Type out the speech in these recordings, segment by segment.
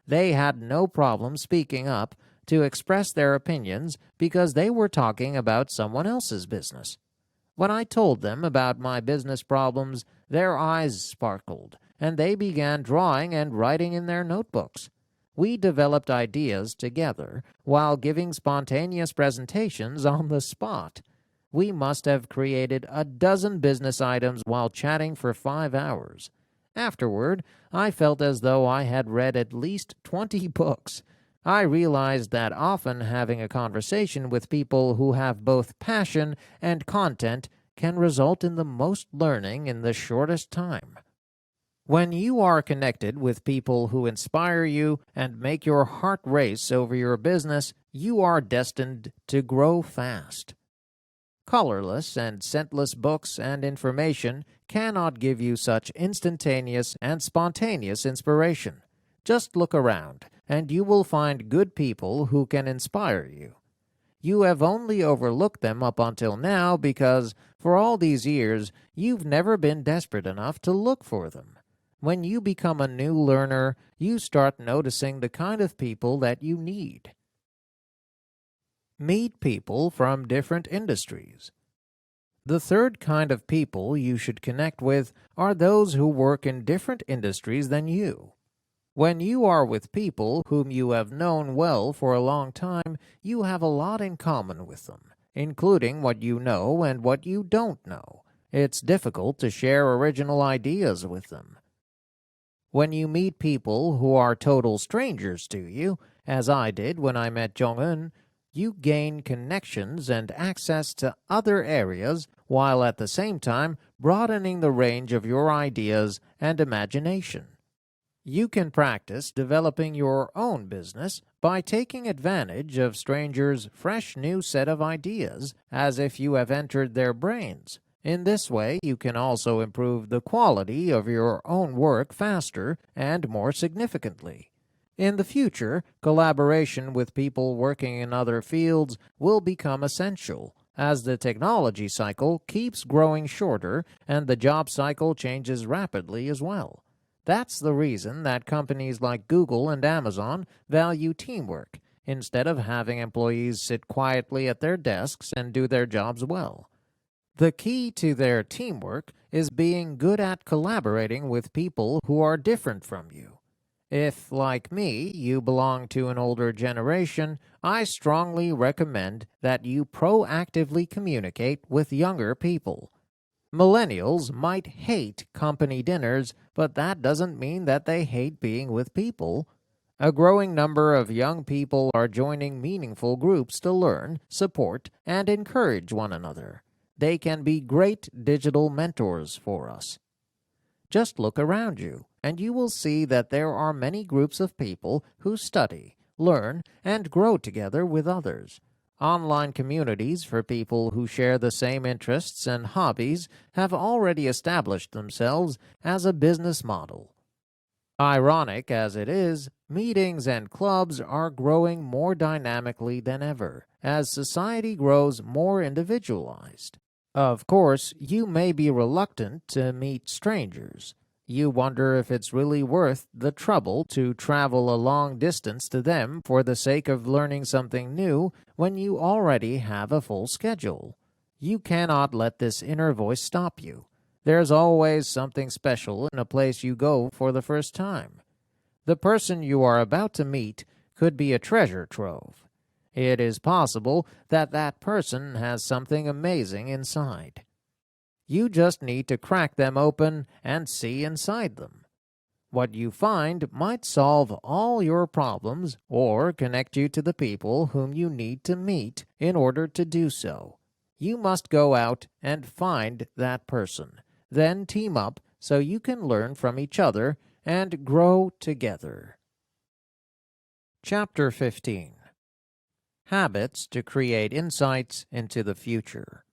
they had no problem speaking up to express their opinions because they were talking about someone else's business. When I told them about my business problems, their eyes sparkled, and they began drawing and writing in their notebooks. We developed ideas together while giving spontaneous presentations on the spot. We must have created a dozen business items while chatting for 5 hours. Afterward, I felt as though I had read at least 20 books. I realized that often having a conversation with people who have both passion and content can result in the most learning in the shortest time. When you are connected with people who inspire you and make your heart race over your business, you are destined to grow fast. Colorless and scentless books and information cannot give you such instantaneous and spontaneous inspiration. Just look around, and you will find good people who can inspire you. You have only overlooked them up until now because, for all these years, you've never been desperate enough to look for them. When you become a new learner, you start noticing the kind of people that you need. Meet people from different industries. The third kind of people you should connect with are those who work in different industries than you. When you are with people whom you have known well for a long time, you have a lot in common with them, including what you know and what you don't know. It's difficult to share original ideas with them. When you meet people who are total strangers to you, as I did when I met Jong-un, you gain connections and access to other areas while at the same time broadening the range of your ideas and imagination. You can practice developing your own business by taking advantage of strangers' fresh new set of ideas as if you have entered their brains. In this way, you can also improve the quality of your own work faster and more significantly. In the future, collaboration with people working in other fields will become essential as the technology cycle keeps growing shorter and the job cycle changes rapidly as well. That's the reason that companies like Google and Amazon value teamwork instead of having employees sit quietly at their desks and do their jobs well. The key to their teamwork is being good at collaborating with people who are different from you. If, like me, you belong to an older generation, I strongly recommend that you proactively communicate with younger people. Millennials might hate company dinners, but that doesn't mean that they hate being with people. A growing number of young people are joining meaningful groups to learn, support, and encourage one another. They can be great digital mentors for us. Just look around you, and you will see that there are many groups of people who study, learn, and grow together with others. Online communities for people who share the same interests and hobbies have already established themselves as a business model. Ironic as it is, meetings and clubs are growing more dynamically than ever as society grows more individualized. Of course, you may be reluctant to meet strangers. You wonder if it's really worth the trouble to travel a long distance to them for the sake of learning something new when you already have a full schedule. You cannot let this inner voice stop you. There's always something special in a place you go for the first time. The person you are about to meet could be a treasure trove. It is possible that that person has something amazing inside. You just need to crack them open and see inside them. What you find might solve all your problems or connect you to the people whom you need to meet in order to do so. You must go out and find that person, then team up so you can learn from each other and grow together. Chapter 15. Habits to create insights into the future.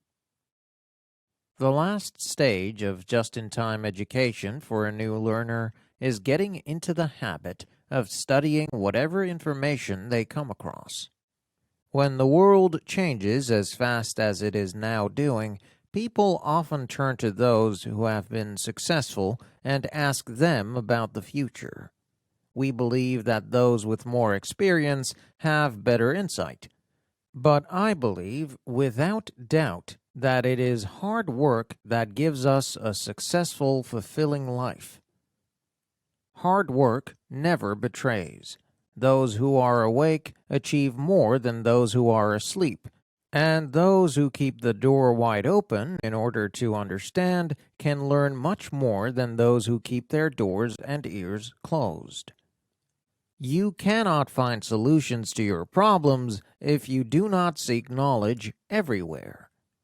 The last stage of just-in-time education for a new learner is getting into the habit of studying whatever information they come across. When the world changes as fast as it is now doing, people often turn to those who have been successful and ask them about the future. we believe that those with more experience have better insight. But I believe, without doubt, that it is hard work that gives us a successful, fulfilling life. Hard work never betrays. Those who are awake achieve more than those who are asleep, and those who keep the door wide open in order to understand can learn much more than those who keep their doors and ears closed. You cannot find solutions to your problems if you do not seek knowledge everywhere.